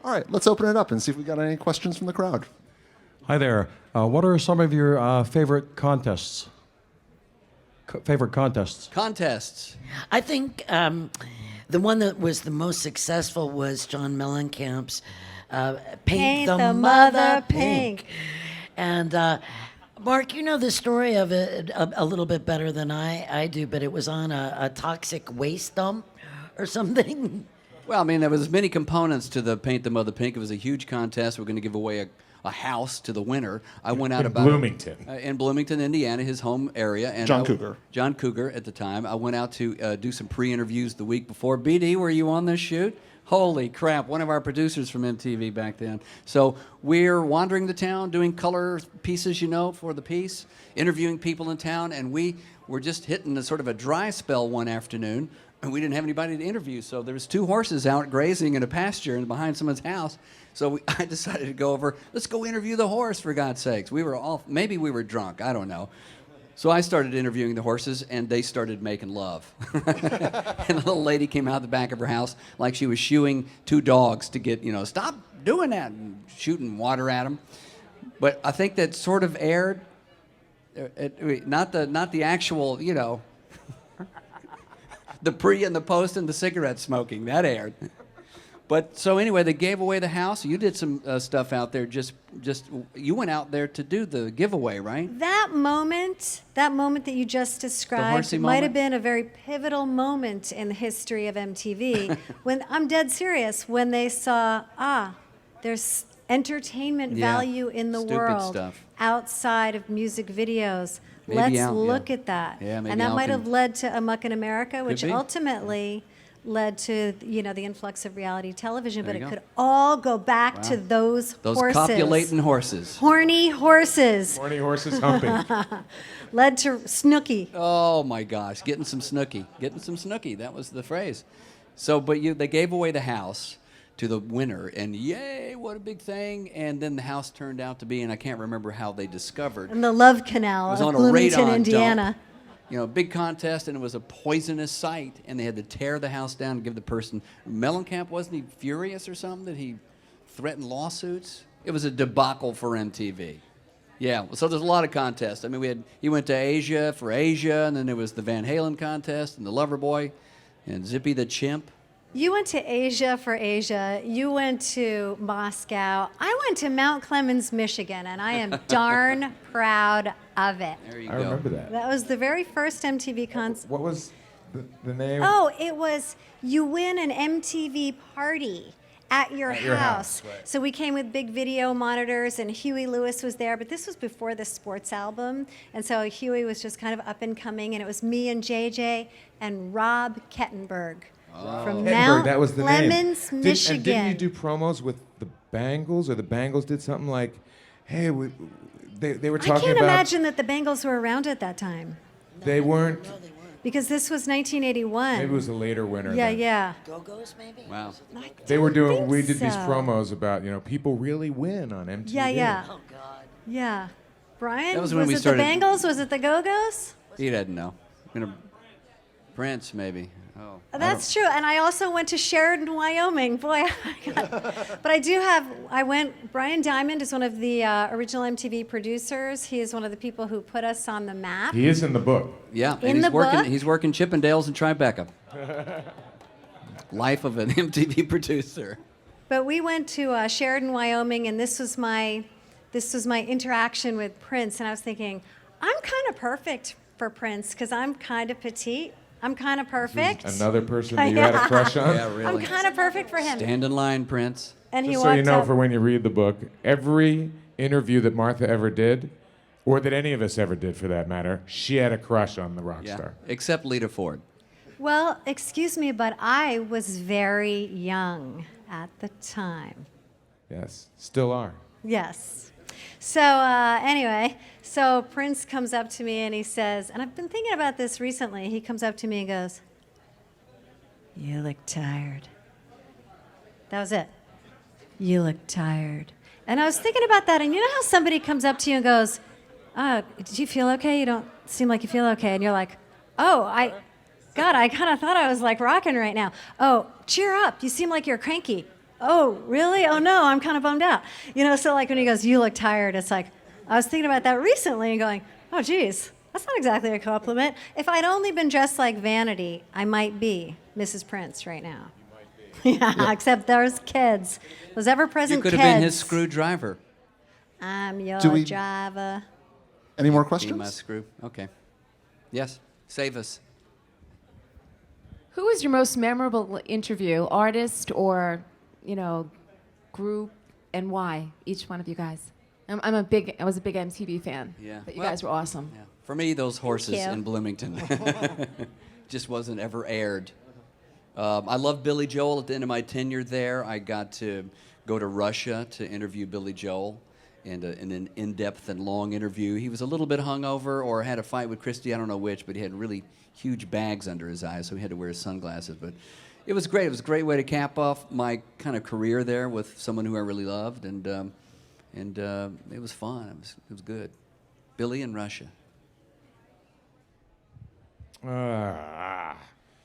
All right, let's open it up and see if we got any questions from the crowd. Hi there. What are some of your favorite contests? Contests. I think the one that was the most successful was John Mellencamp's Paint the Mother Pink. And Mark, you know the story of it a little bit better than I do, but it was on a toxic waste dump or something. Well, I mean, there was many components to the Paint the Mother Pink. It was a huge contest. We're going to give away a house to the winner. I went out in about Bloomington. In Bloomington, Indiana, his home area. And John Cougar. John Cougar at the time. I went out to do some pre-interviews the week before. BD, were you on this shoot? Holy crap, one of our producers from MTV back then. So we're wandering the town, doing color pieces, for the piece, interviewing people in town, and we were just hitting a sort of a dry spell one afternoon, and we didn't have anybody to interview. So there was 2 horses out grazing in a pasture and behind someone's house. So I decided to go over, let's go interview the horse, for God's sakes. Maybe we were drunk, I don't know. So I started interviewing the horses, and they started making love. And a little lady came out the back of her house like she was shooing 2 dogs to get, stop doing that, and shooting water at them. But I think that sort of aired, not the actual, the pre and the post and the cigarette smoking, that aired. But so anyway, they gave away the house. You did some stuff out there. You went out there to do the giveaway, right? That moment that you just described might have been a very pivotal moment in the history of MTV. When I'm dead serious, when they saw, there's entertainment value in the world stuff. Outside of music videos. Maybe Let's look at that. Yeah, maybe and that Al might can- have led to Amuck in America, which Could be. ultimately led to the influx of reality television. There But you it go. could all go back to those horses. Copulating horses. Horny horses. Horny horses humping. Led to Snooki. Oh my gosh, getting some snooky. That was the phrase. So, but they gave away the house to the winner, and yay, what a big thing. And then the house turned out to be, and I can't remember how they discovered. In the Love Canal It was of on a Bloomington, radon Indiana. dump. Big contest, and it was a poisonous site, and they had to tear the house down and give the person. Mellencamp, wasn't he furious or something that he threatened lawsuits? It was a debacle for MTV. Yeah, so there's a lot of contests. I mean, he went to Asia for Asia, and then there was the Van Halen contest, and the Loverboy, and Zippy the Chimp. You went to Asia for Asia. You went to Moscow. I went to Mount Clemens, Michigan, and I am darn proud of it. There you I go. remember that. That was the very first MTV concert. What was the name? Oh, it was you win an MTV party at your house. Right. So we came with big video monitors, and Huey Lewis was there, but this was before the sports album. And so Huey was just kind of up and coming, and it was me and JJ and Rob Kettenberg. From Edinburgh, Mount that was the Clemens, name. Michigan. And didn't you do promos with the Bangles, or the Bangles did something like, hey, they were talking I can't about... imagine that the Bengals were around at that time, They weren't... because this was 1981. Maybe it was a later winner. Yeah, then. yeah. Go-Go's, maybe? Wow. They were doing... think We did these so. promos about, people really win on MTV. Yeah, yeah. Oh, God. Yeah. Brian, That was when we it started- the Bengals? Was it the Go-Go's? He didn't know. Prince, maybe. Oh. That's true. And I also went to Sheridan, Wyoming. Boy, Brian Diamond is one of the original MTV producers. He is one of the people who put us on the map. He is in the book. Yeah, In and the book? he's working Chippendales and Tribeca. Life of an MTV producer. But we went to Sheridan, Wyoming, and this was my interaction with Prince. And I was thinking, I'm kind of perfect for Prince because I'm kind of petite. I'm kind of perfect. Another person that you had a crush on? Yeah, really. I'm kind of perfect for him. Stand in line, Prince. And he Just so walked you know, up. for when you read the book, every interview that Martha ever did, or that any of us ever did for that matter, she had a crush on the rock Yeah, star. except Lita Ford. Well, excuse me, but I was very young at the time. Yes, still are. Yes. So anyway, so Prince comes up to me and he says, and I've been thinking about this recently. He comes up to me and goes, "You look tired." That was it. "You look tired." And I was thinking about that, and you know how somebody comes up to you and goes, "Did you feel okay? You don't seem like you feel okay." And you're like, I kind of thought I was like rocking right now. "Oh, cheer up. You seem like you're cranky." oh, really? Oh, no, I'm kind of bummed out. You know, so like when he goes, you look tired, it's like, I was thinking about that recently and going, oh, geez, that's not exactly a compliment. If I'd only been dressed like Vanity, I might be Mrs. Prince right now. Yeah, except those kids, those ever-present You kids. could have been his screwdriver. I'm your Do we- driver. Any more Be my questions? screw. Okay. Yes. Save us. Who was your most memorable interview, artist or, group, and why? Each one of you guys. I was a big MTV fan. Yeah. But you Well, guys were awesome. Yeah. For me, those horses you. in Bloomington just wasn't ever aired. I loved Billy Joel. At the end of my tenure there, I got to go to Russia to interview Billy Joel in an in-depth and long interview. He was a little bit hungover or had a fight with Christy, I don't know which, but he had really huge bags under his eyes, so he had to wear his sunglasses. But it was great. It was a great way to cap off my kind of career there with someone who I really loved, and it was fun. It was good. Billy in Russia.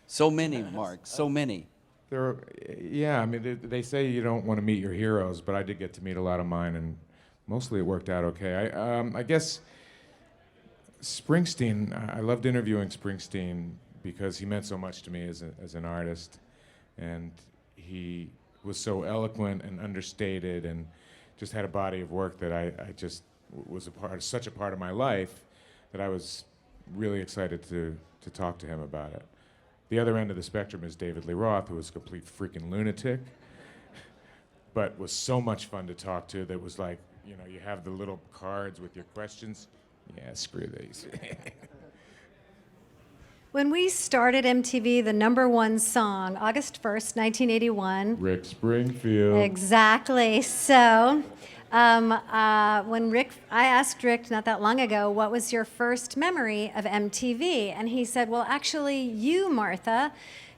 So many, Mark. So many. I mean, they say you don't want to meet your heroes, but I did get to meet a lot of mine, and mostly it worked out okay. I guess Springsteen, I loved interviewing Springsteen because he meant so much to me as an artist, and he was so eloquent and understated and just had a body of work that I just was such a part of my life that I was really excited to talk to him about it. The other end of the spectrum is David Lee Roth, who was a complete freaking lunatic, but was so much fun to talk to. That was like, you have the little cards with your questions. Yeah, screw these. When we started MTV, the #1 song, August 1st, 1981. Rick Springfield. Exactly. So, when I asked Rick not that long ago, what was your first memory of MTV? And he said, well, actually, you, Martha,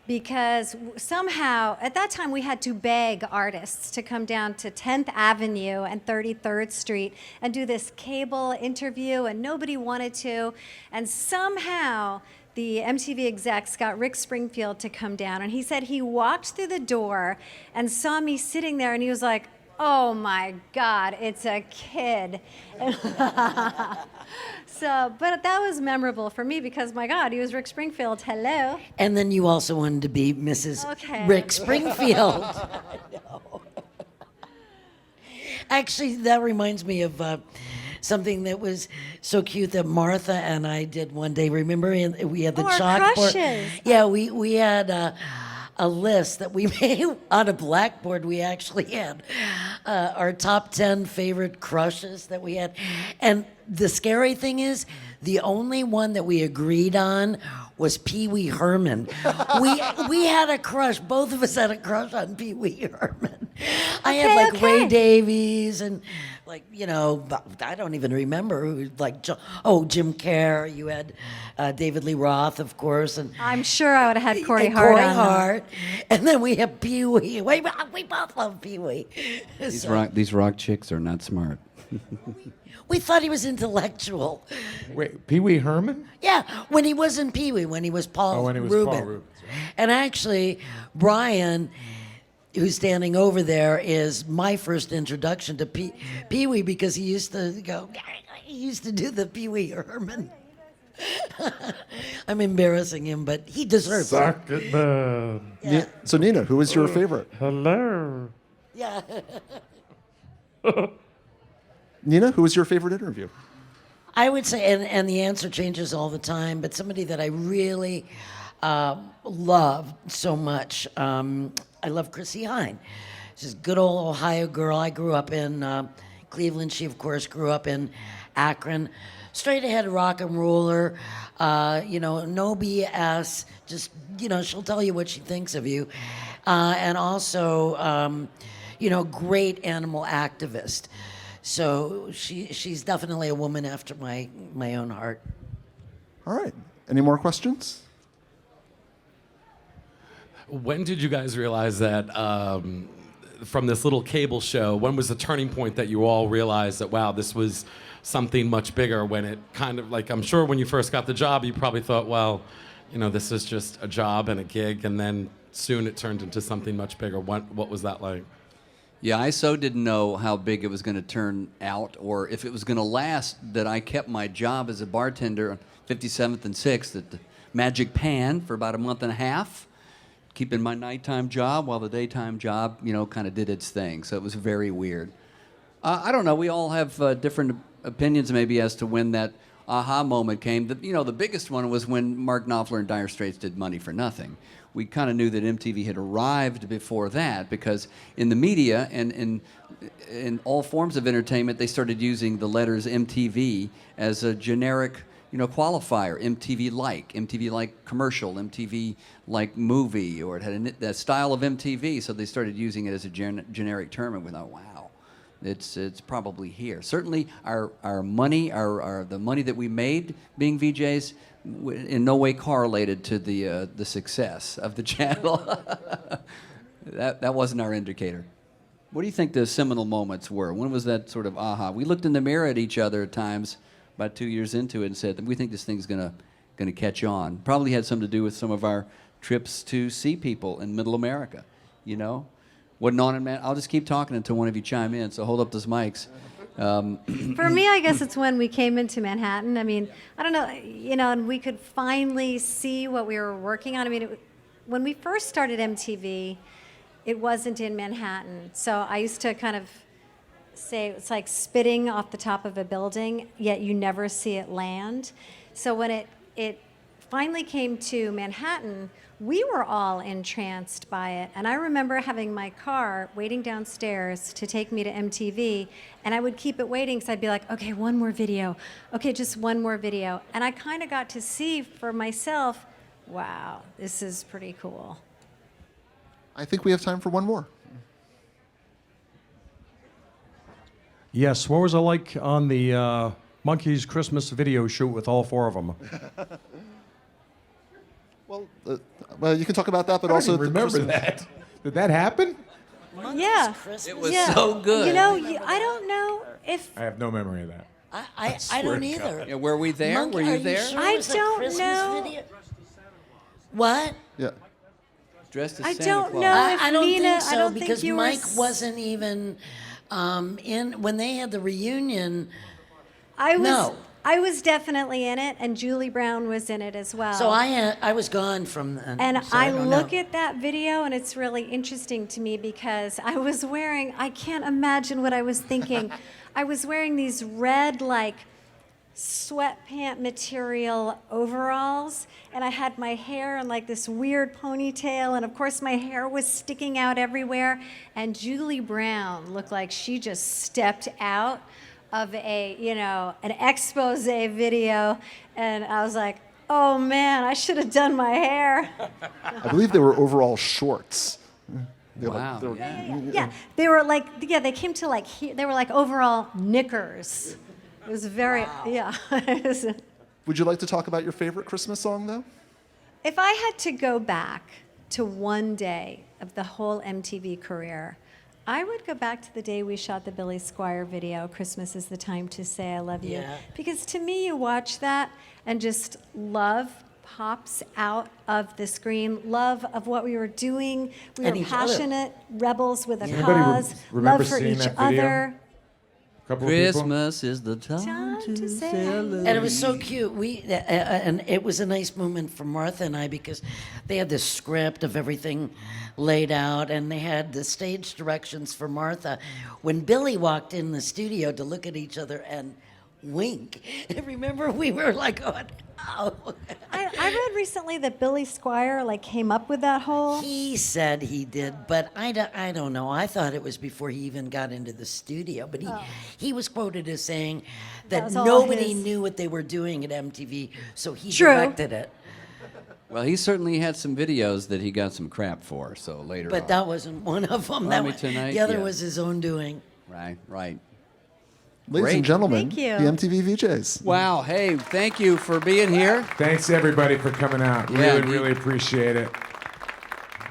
because somehow, at that time, we had to beg artists to come down to 10th Avenue and 33rd Street and do this cable interview, and nobody wanted to. And somehow, the MTV execs got Rick Springfield to come down, and he said he walked through the door and saw me sitting there, and he was like, oh my God, it's a kid. But that was memorable for me because, my God, he was Rick Springfield. Hello. And then you also wanted to be Mrs. Okay. Rick Springfield. I know. Actually, that reminds me of something that was so cute that Martha and I did one day. Remember, we had the our chalkboard. crushes. Yeah, we had a list that we made on a blackboard. We actually had our top 10 favorite crushes that we had. And the scary thing is, the only one that we agreed on was Pee Wee Herman. We had a crush. Both of us had a crush on Pee Wee Herman. I had like Ray Davies and I don't even remember who, Jim Kerr. You had David Lee Roth, of course, and I'm sure I would have had Corey and Hart Corey on. Hart. And then we have Pee Wee. We both love Pee Wee. These rock chicks are not smart. We thought he was intellectual. Wait, Pee Wee Herman? Yeah, when he wasn't Pee Wee, when he was Paul when he was Rubin. Paul Rubin. Right. And actually, Brian, who's standing over there, is my first introduction to Pee Wee because he used to do the Pee Wee Herman. I'm embarrassing him, but he deserves it. Suck it, man. Yeah. So Nina, who was your favorite? Hello. Yeah. Nina, who was your favorite interview? I would say, and the answer changes all the time, but somebody that I really love so much, I love Chrissy Hine. She's a good old Ohio girl. I grew up in Cleveland. She, of course, grew up in Akron. Straight ahead rock and roller, no BS. Just, she'll tell you what she thinks of you. And also, great animal activist. So she's definitely a woman after my own heart. All right. Any more questions? When did you guys realize that from this little cable show, when was the turning point that you all realized that, wow, this was something much bigger? When it kind of, I'm sure when you first got the job, you probably thought, well, this is just a job and a gig, and then soon it turned into something much bigger. What was that like? Yeah, I so didn't know how big it was going to turn out or if it was going to last that I kept my job as a bartender on 57th and 6th at the Magic Pan for about a month and a half, keeping my nighttime job while the daytime job, kind of did its thing. So it was very weird. I don't know. We all have different opinions maybe as to when that aha moment came. The biggest one was when Mark Knopfler and Dire Straits did Money for Nothing. We kind of knew that MTV had arrived before that because in the media and in all forms of entertainment, they started using the letters MTV as a generic, qualifier. MTV-like commercial, MTV-like movie, or it had that style of MTV. So they started using it as a generic term, and we thought, wow, it's probably here. Certainly, our money, the money that we made being VJs, in no way correlated to the success of the channel. That wasn't our indicator. What do you think the seminal moments were? When was that sort of aha? We looked in the mirror at each other at times, about 2 years into it, and said, we think this thing's gonna catch on. Probably had something to do with some of our trips to see people in Middle America. Wasn't on it, man. I'll just keep talking until one of you chime in. So hold up those mics. For me, I guess it's when we came into Manhattan. I mean, I don't know, and we could finally see what we were working on. I mean, when we first started MTV, it wasn't in Manhattan. So I used to kind of say it's like spitting off the top of a building, yet you never see it land. So when it finally came to Manhattan, we were all entranced by it. And I remember having my car waiting downstairs to take me to MTV, and I would keep it waiting because I'd be like, okay, one more video. Okay, just one more video. And I kind of got to see for myself, wow, this is pretty cool. I think we have time for one more. Yes, what was it like on the Monkeys Christmas video shoot with all four of them? Well, you can talk about that, but I don't also even remember that. Did that happen? Yeah. It was so good. I don't know if I have no memory of that. I don't either. Yeah, were we there? Were you are there? Sure I it was a don't Christmas know. Video? What? Yeah. Dressed as I Santa don't Claus. know. If I don't Nina, think so I don't because think you Mike were wasn't even in when they had the reunion. I was. No. I was definitely in it, and Julie Brown was in it as well. So I was gone from then. And so I don't look know. at that video, and it's really interesting to me because I was wearing, I can't imagine what I was thinking. I was wearing these red, like, sweatpant material overalls, and I had my hair in, like, this weird ponytail, and of course my hair was sticking out everywhere. And Julie Brown looked like she just stepped out of an expose video, and I was like, oh man, I should have done my hair. I believe they were overall shorts. Wow. Yeah, they were like, they came to like here. They were like overall knickers. It was very, yeah. Would you like to talk about your favorite Christmas song, though? If I had to go back to one day of the whole MTV career, I would go back to the day we shot the Billy Squier video, Christmas is the Time to Say I Love You. Yeah. Because to me, you watch that and just love pops out of the screen. Love of what we were doing. We And were each other. passionate rebels with a Anybody cause. remember Love for seeing each that video? other. Couple of people? Christmas is the time to say I love And it was so cute. And it was a nice moment for Martha and I because they had this script of everything laid out, and they had the stage directions for Martha. When Billy walked in the studio to look at each other and wink, remember we were like, going, oh. I read recently that Billy Squier like came up with that whole. He said he did, but I don't know. I thought it was before he even got into the studio. But he was quoted as saying that was all nobody his. knew what they were doing at MTV, so he True. directed it. Well, he certainly had some videos that he got some crap for. So later But on. that wasn't one of them. Army Tonight, The other yeah. was his own doing. Right, right. Ladies Great. and gentlemen, Thank you. the MTV VJs. Wow. Hey, thank you for being here. Thanks everybody for coming out. Yeah, Really, indeed. really appreciate it.